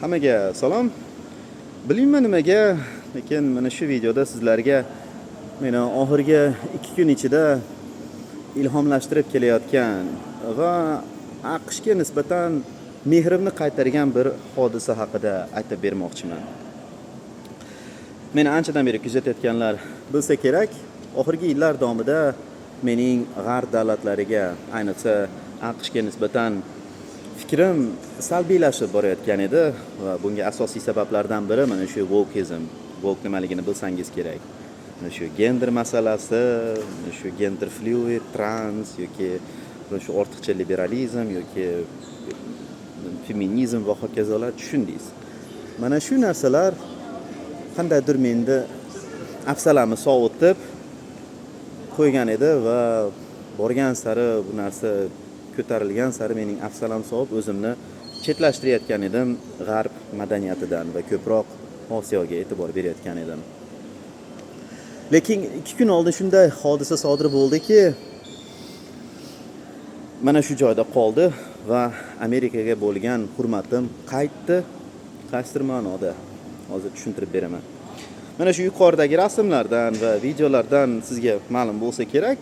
Hammaga salom. Bilmayman nimaga, lekin mana shu videoda sizlarga meni oxirgi 2 kun ichida ilhomlashtirib kelayotgan va AQShga nisbatan mehrimni qaytargan bir hodisa haqida aytib bermoqchiman. Meni anchadan beri kuzatayotganlar bilsa kerak, oxirgi yillar davomida mening g'arb davlatlariga, ayniqsa AQShga nisbatan fikrim salbiylashib borayotgan edi va bunga asosiy sabablardan biri mana shu wokeism. Woke nimaligini bilsangiz kerak. Mana shu gender masalasi, mana shu gender fluid, trans yoki mana shu ortiqcha liberalizm yoki feminizm va hokazolar tushundingiz. Mana shu narsalar qandaydir menda afsalamni sovutib qo'ygan edi va borgan sari bu narsa ko'tarilgan sari mening afsalam sovib o'zimni chetlashtirayotgan edim g'arb madaniyatidan va ko'proq Osiyoga e'tibor berayotgan edim. Lekin 2 kun oldin shunday hodisa sodir bo'ldiki, mana shu joyda qoldi va Amerikaga bo'lgan hurmatim qaytdi. Qaysidir ma'noda hozir tushuntirib beraman. Mana shu yuqoridagi rasmlardan va videolardan sizga ma'lum bo'lsa kerak,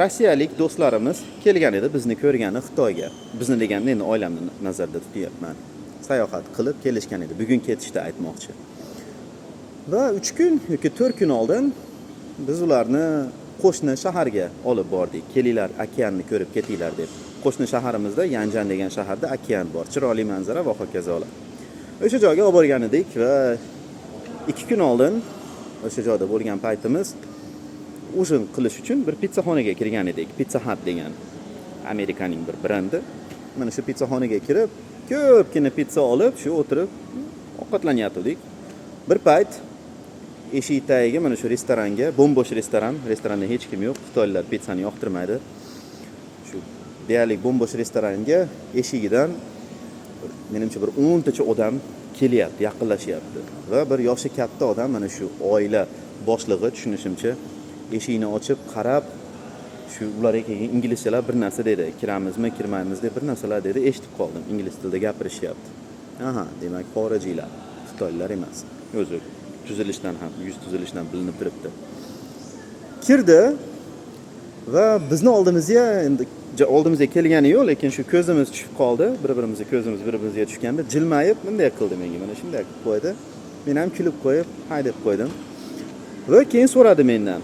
rossiyalik do'stlarimiz kelgan edi bizni ko'rgani Xitoyga. Bizni deganda endi oilamni nazarda tutyapman. Sayohat qilib kelishgan edi. Bugun ketishda aytmoqchi. Va 3 kun yoki 4 kun oldin biz ularni qo'shni shaharga olib bordik. Kelinglar, okeanni ko'rib ketinglar deb. Qo'shni shaharimizda Yanjan degan shaharda okean bor, chiroyli manzara va hokazolar. O'sha joyga olib borgan edik va 2 kun oldin o'sha joyda bo'lgan paytimiz ujin qilish uchun bir pizzaxonaga kirgan edik. Pizza Hut degan Amerikaning bir brendi. Mana shu pizzaxonaga kirib, ko'pgina pizza olib, shu o'tirib ovqatlanyaptik. Bir payt eshik tagiga mana shu restoranga, bo'mbo'sh restoran, restoranda hech kim yo'q. Xitoylar pizzani yoqtirmaydi. Shu deyarli bo'mbo'sh restoranga eshigidan menimcha bir 10 tacha odam kelyapti, yaqinlashyapti. Va bir yoshi katta odam mana shu oila boshlig'i tushunishimcha eshikni ochib qarab, shu ularga kelgan inglizchalar bir narsa dedi. Kiramizmi, kirmaymiz deb bir narsalar dedi. Eshitib qoldim. Ingliz tilida gapirishyapti. Aha, demak xorijiylar, xitoylar emas. O'zi tuzilishdan ham, yuz tuzilishdan bilinib turibdi. Kirdi va bizni oldimizga endi oldimizga kelgani yo'q, lekin shu ko'zimiz tushib qoldi. Bir-birimizga tushganda jilmayib bunday qildi menga. Mana shunday qilib qo'ydi. Men ham kulib qo'yib, haydab qo'ydim. Va keyin so'radi mendan.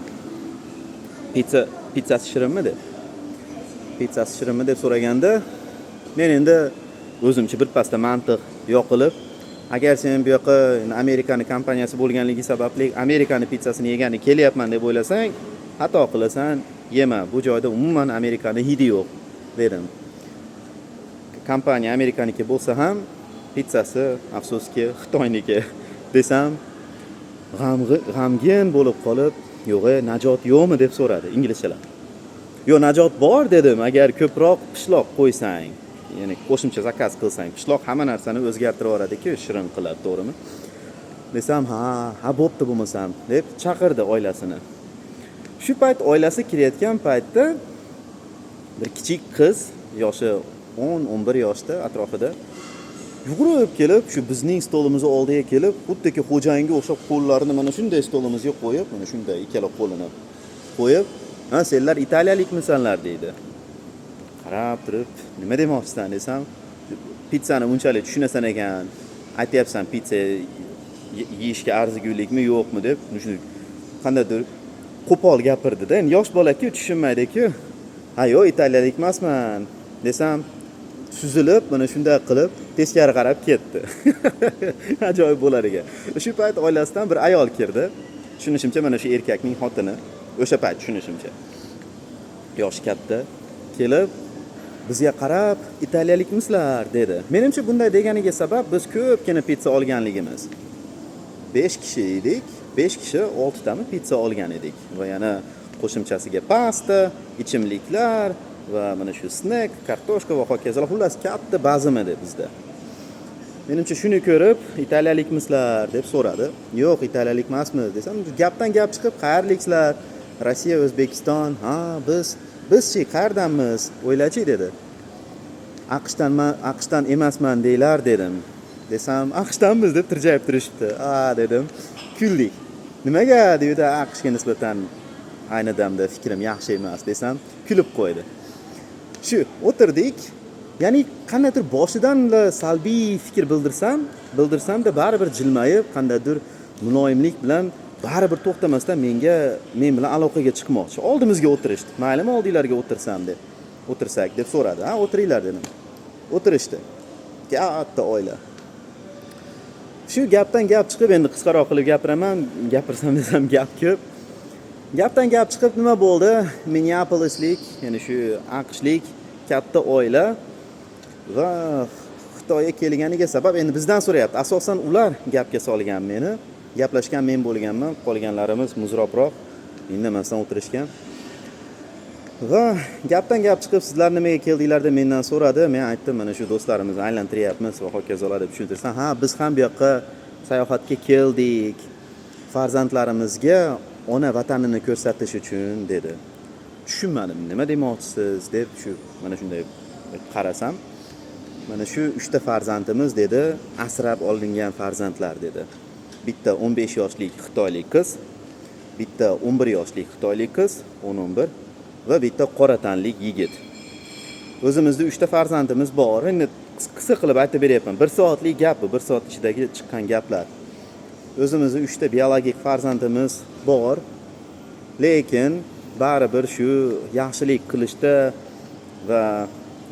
Pizzasi shirinmi deb. Pizzasi shirinmi deb so'raganda, men endi o'zimcha bir pasda mantiq yoqilib, agar sen bu yoqqa Amerikaning kompaniyasi bo'lganligi sababli Amerikaning pizzasini yegani kelyapman deb o'ylasang, xato qilasan, yema. Bu joyda umuman Amerikaning hidi yo'q dedim. Kompaniya Amerikaniki bo'lsa ham, pizzasi afsuski Xitoyniki desam, g'amgin bo'lib qolib, yo'g'e, najot yo'qmi deb so'radi inglizchalar. Yo'q, najot bor dedim, agar ko'proq pishloq qo'ysang, ya'ni qo'shimcha zakaz qilsang, pishloq hamma narsani o'zgartirib yuboradi-ku, shirin qiladi, to'g'rimi? Desam, ha bo'pti bo'lmasam deb chaqirdi oilasini. Shu payt oilasi kirayotgan paytda bir kichik qiz, yoshi 10-11 yoshda atrofida yugurib kelib, shu bizning stolimiz oldiga kelib, xuddiki xo'jayinga o'xshab qo'llarini mana shunday stolimizga qo'yib, mana shunday ikkala qo'lini qo'yib, "Ha, senlar italiyalikmisanlar?" deydi. Qarab turib, "Nima demoqchisan?" desam, "Pizzani bunchalik tushunasan ekan, aytyapsan pizza yeyishga arzigulikmi, yo'qmi?" deb, shuni qandaydir qo'pol gapirdi-da. Endi yosh bola-ku, tushunmaydi-ku. "Ha, yo'q, italiyalik emasman" desam, suzilib, mana shunday qilib teskari qarab ketdi. Ajoyib bo'lar ekan. Shu payt oilasidan bir ayol kirdi. Tushunishimcha mana shu erkakning xotini. O'sha payt tushunishimcha. Yoshi katta kelib bizga qarab, "Italiyalikmisizlar?" dedi. Menimcha bunday deganiga sabab biz ko'pgina pizza olganligimiz. 5 kishi edik. 5 kishi 6 tami pizza olgan edik va yana qo'shimchasiga pasta, ichimliklar va mana shu snack, kartoshka va hokazolar, xullas katta bazm edi bizda. Menimcha shuni ko'rib, "Italiyalikmisizlar?" deb so'radi. "Yo'q, italiyalik emasmiz" desam, gapdan gap chiqib, "Qayerliklar?" "Rossiya, O'zbekiston." "Ha, bizchi qayerdanmiz? O'ylachi" dedi. AQShdan emasman deylar dedim. desam, AQShdanmiz deb tirjayib turishibdi. Dedim. Kuldik. Nimaga deydi, AQShga nisbatan ayni damda fikrim yaxshi emas desam, kulib qo'ydi. Shu o'tirdik. Ya'ni qandaydir boshidan salbiy fikr bildirsam-da baribir jilmayib, qandaydir muloyimlik bilan baribir to'xtamasdan men bilan aloqaga chiqmoqchi. Oldimizga o'tirishdi. Maylimi oldinglarga o'tirsam deb. O'tirsak deb so'radi. O'tiringlar dedim. O'tirishdi. Katta oila. Shu gapdan gap chiqib, endi qisqaroq qilib gapiraman, gapirsam desam gap ko'p. Gapdan gap chiqib nima bo'ldi? Minneapolislik, ya'ni shu AQShlik katta oila va Xitoyga kelganiga sabab endi bizdan so'rayapti. Asosan ular gapga solgan meni. Gaplashgan men bo'lganman, qolganlarimiz muzroqroq indamasdan o'tirishgan. Va gapdan gap chiqib, sizlar nimaga keldinglar deb mendan so'radi. Men aytdim, mana shu do'stlarimizni aylantiryapmiz va hokazolar deb tushuntirsam, biz ham bu yoqqa sayohatga keldik. Farzandlarimizga ona vatanini ko'rsatish uchun dedi. Tushunmadim, nima demoqchisiz deb mana shunday qarasam, mana shu 3 ta farzandimiz dedi, asrab olingan farzandlar dedi. Bitta 15 yoshlik xitoylik qiz, bitta 11 yoshlik xitoylik qiz, 11 va bitta qora tanlik yigit. O'zimizda 3 ta farzandimiz bor. Endi qisqa qilib aytib beryapman. 1 soatlik gap bu, 1 soat ichidagi chiqqan gaplar. O'zimizda 3 ta biologik farzandimiz bor. Lekin baribir shu yaxshilik qilishda va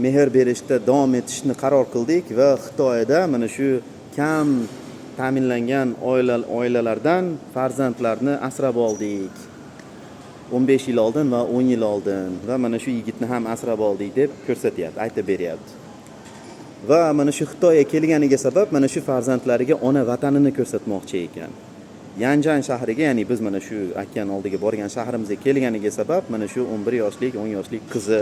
mehr berishda davom etishni qaror qildik va Xitoyda mana shu kam ta'minlangan oilalardan farzandlarni asrab oldik. 15 yil oldin va 10 yil oldin va mana shu yigitni ham asrab oldik deb ko'rsatyapti, aytib beryapti. Va mana shu Xitoyga kelganiga sabab mana shu farzandlariga ona vatanini ko'rsatmoqchi ekan. Yanjan shahriga, ya'ni biz mana shu okean oldiga borgan shahrimizga kelganiga sabab mana shu 11 yoshlik, 10 yoshlik qizi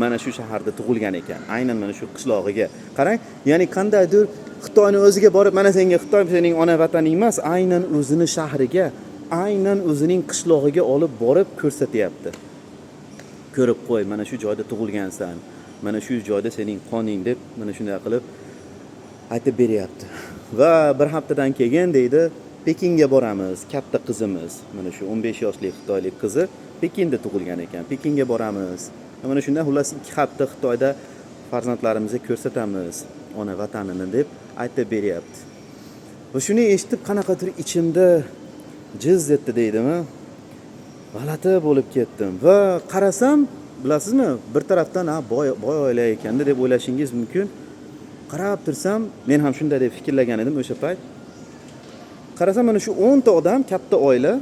mana shu shaharda tug'ilgan ekan. Aynan mana shu qishlog'iga. Qarang, ya'ni qandaydir Xitoyning o'ziga borib, mana senga Xitoy sening ona vataning emas, aynan o'zini shahriga, aynan o'zining qishlog'iga olib borib ko'rsatyapti. Ko'rib qo'y, mana shu joyda tug'ilgansan, mana shu joyda sening qoning deb mana shunday qilib aytib beryapti. Va bir haftadan keyin deydi, Pekinga boramiz, katta qizimiz, mana shu 15 yoshli xitoylik qizi Pekinda tug'ilgan ekan. Pekinga boramiz. Mana shunday xullas 2 hafta Xitoyda farzandlarimizga ko'rsatamiz ona vatanini deb aytib beryapti. Va shuni eshitib qanaqadir ichimda jiz etdi deydimi? G'alati bo'lib ketdim va qarasam, bilasizmi, bir tarafdan boy oila ekanda deb o'ylashingiz mumkin. Qarab tursam, men ham shunday deb fikrlagan edim o'sha payt. Qarasam, mana shu 10 ta odam, katta oila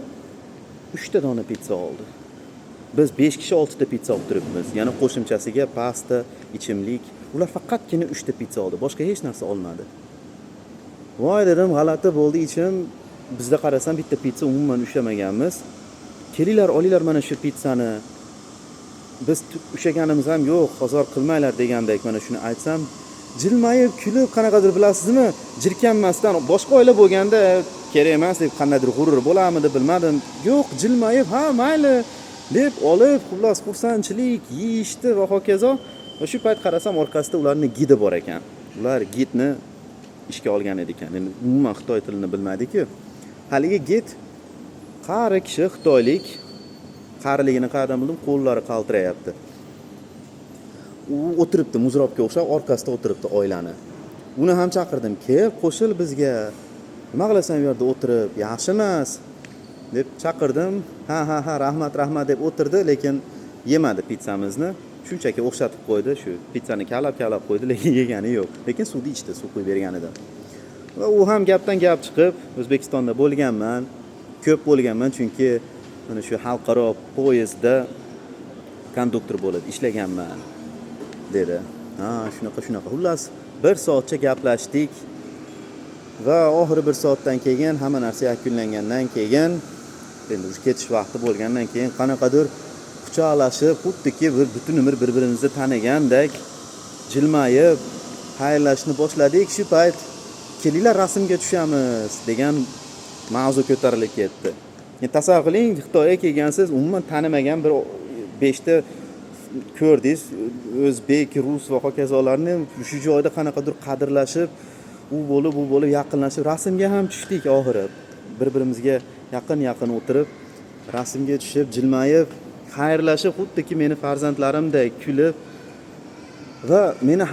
3 ta dona pizza oldi. Biz 5 kishi 6 ta pizza olib turibmiz. Yana qo'shimchasiga pasta, ichimlik. Ular faqatgina 3 ta pizza oldi, boshqa hech narsa olmadi. Voy dedim, g'alati bo'ldi ichim. Bizda qarasam bitta pizza umuman ushlamaganmiz. Kelinglar, olinglar mana shu pizzani. Biz ushlaganimiz ham yo'q, hozir qilmanglar degandek mana shuni aytsam, jilmayib, kulib, qanaqadir bilasizmi, jirkanmasdan boshqa oila bo'lganda kerak emas deb qandaydir g'urur bo'larmidi bilmadim. Yo'q, jilmayib, ha mayli deb olib, xullas xursandchilik, yeyishdi va hokazo. Va shu payt qarasam orqasida ularning gidi bor ekan. Ular gidni ishga olgan edi ekan. Endi umuman Xitoy tilini bilmaydi-ku. Haligi gid qari kishi xitoylik, qariligini qayerdan bildim, qo'llari qaltirayapti. U o'tiribdi, muzrobga o'xshab orqasida o'tiribdi oilani. Uni ham chaqirdim, kel, qo'shil bizga. Nima qilasan bu yerda o'tirib, yaxshi emas deb chaqirdim. Ha, rahmat deb o'tirdi, lekin yemadi pizzamizni. Shunchaki o'xshatib qo'ydi, shu pizzani kalab qo'ydi, lekin yegani yo'q. Lekin suvni ichdi, suv qo'yib bergan edi. Va u ham gapdan gap chiqib, O'zbekistonda bo'lganman, ko'p bo'lganman, chunki mana shu xalqaro poyezdda konduktor bo'lib ishlaganman dedi. Shunaqa. Xullas, 1 soatcha gaplashdik va oxiri 1 soatdan keyin hamma narsa yakunlangandan keyin, endi ketish vaqti bo'lgandan keyin qanaqadir quchoqlashib, xuddiki butun umr bir-birimizni tanigandek jilmayib xayrlashni boshladik. Shu payt kelinglar rasmga tushamiz degan mavzu ko'tarilib ketdi. Tasavvur qiling, Xitoyga kelgansiz, umuman tanimagan bir 5 ta ko'rdingiz, o'zbek, rus va hokazolarni shu joyda qanaqadir qadrlashib, u bo'lib yaqinlashib rasmga ham tushdik oxiri. Bir-birimizga yaqin o'tirib, rasmga tushib, jilmayib, xayrlashib, xuddiki meni farzandlarimdek kulib va meni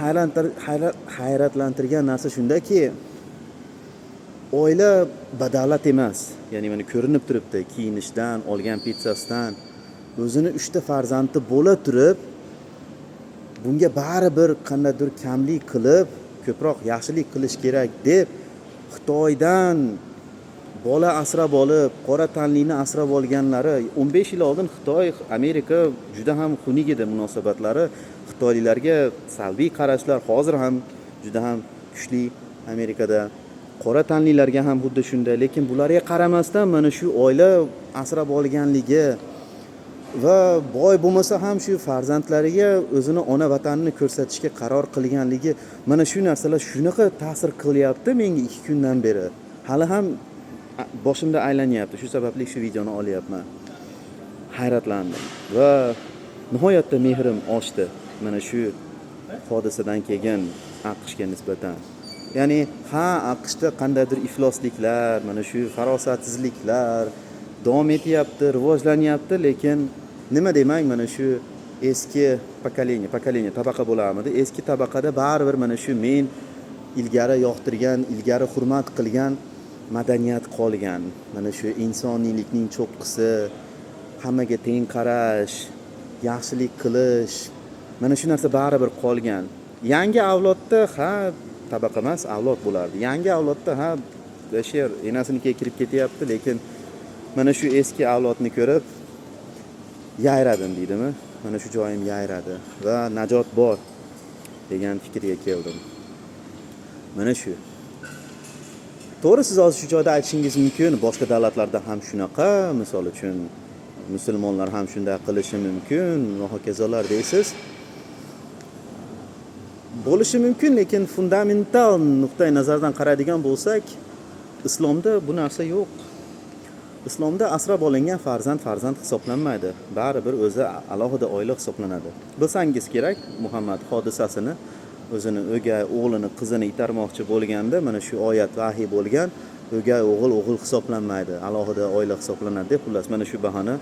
hayratlantirgan narsa shundaki, oila badavlat emas. Ya'ni mana ko'rinib turibdi, kiyinishdan, olgan pitsasidan, o'zini 3 ta farzandi bo'la turib, bunga baribir qandaydir kamlik qilib, ko'proq yaxshilik qilish kerak deb Xitoydan bola asrab olib, qora tanlikni asrab olganlari 15 yil oldin Xitoy, Amerika juda ham xunuk edi munosabatlari. Xitoyliklarga salbiy qarashlar hozir ham juda ham kuchli Amerikada. Qora tanliklarga ham xuddi shunday, lekin bularga qaramasdan mana shu oila asrab olganligi va boy bo'lmasa ham shu farzandlariga o'zini ona vatanini ko'rsatishga qaror qilganligi, mana shu narsalar shunaqa ta'sir qilyapti menga 2 kundan beri. Hali ham boshimda aylanyapti. Shu sababli shu videoni olyapman. Hayratlandim va nihoyatda mehrim oshdi mana shu hodisadan keyin AQShga nisbatan. Ya'ni AQShda qandaydir iflosliklar, mana shu farosatsizliklar davom etyapti, rivojlanyapti, lekin nima demang, mana shu eski pokoleniya tabaqa bo'larmidi? Eski tabaqada baribir mana shu men ilgari yoqtirgan, ilgari hurmat qilgan madaniyat qolgan. Mana shu insoniylikning cho'qqisi, hammaga teng qarash, yaxshilik qilish, mana shu narsa baribir qolgan. Yangi avlodda tabaqa emas, avlod bo'lardi. Yangi avlodda she'r enasinikiga kirib ketyapti, lekin mana shu eski avlodni ko'rib yayradim deydimi? Mana shu joyim yayradi va najot bor degan fikrga keldim. Mana shu. To'g'ri, siz hozir shu joyda aytishingiz mumkin, boshqa davlatlarda ham shunaqa, misol uchun musulmonlar ham shunday qilishi mumkin va hokazolar deysiz. Bo'lishi mumkin, lekin fundamental nuqtai nazardan qaraydigan bo'lsak, islomda bu narsa yo'q. Islomda asrab olingan farzand hisoblanmaydi. Baribir o'zi alohida oila hisoblanadi. Bilsangiz kerak, Muhammad hodisasini, o'zini o'gay o'g'lini, qizini itarmoqchi bo'lganda mana shu oyat vahiy bo'lgan, o'gay o'g'il hisoblanmaydi, alohida oila hisoblanadi deb, xullas mana shu bahona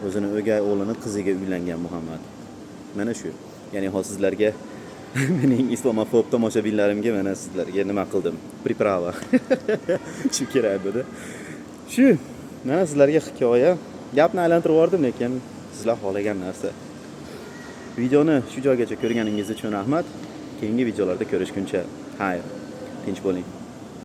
o'zini o'gay o'g'lini qiziga uylangan Muhammad. Mana shu. Ya'ni hozir sizlarga mening islomofob tomoshabinlarimga mana sizlarga nima qildim? Priprava. Shu kerak edi. Shu mana sizlarga hikoya. Gapni aylantirib yubordim, lekin sizlar xohlagan narsa. Videoni shu joygacha ko'rganingiz uchun rahmat. Keyingi videolarda ko'rishguncha xayr. Tinch bo'ling.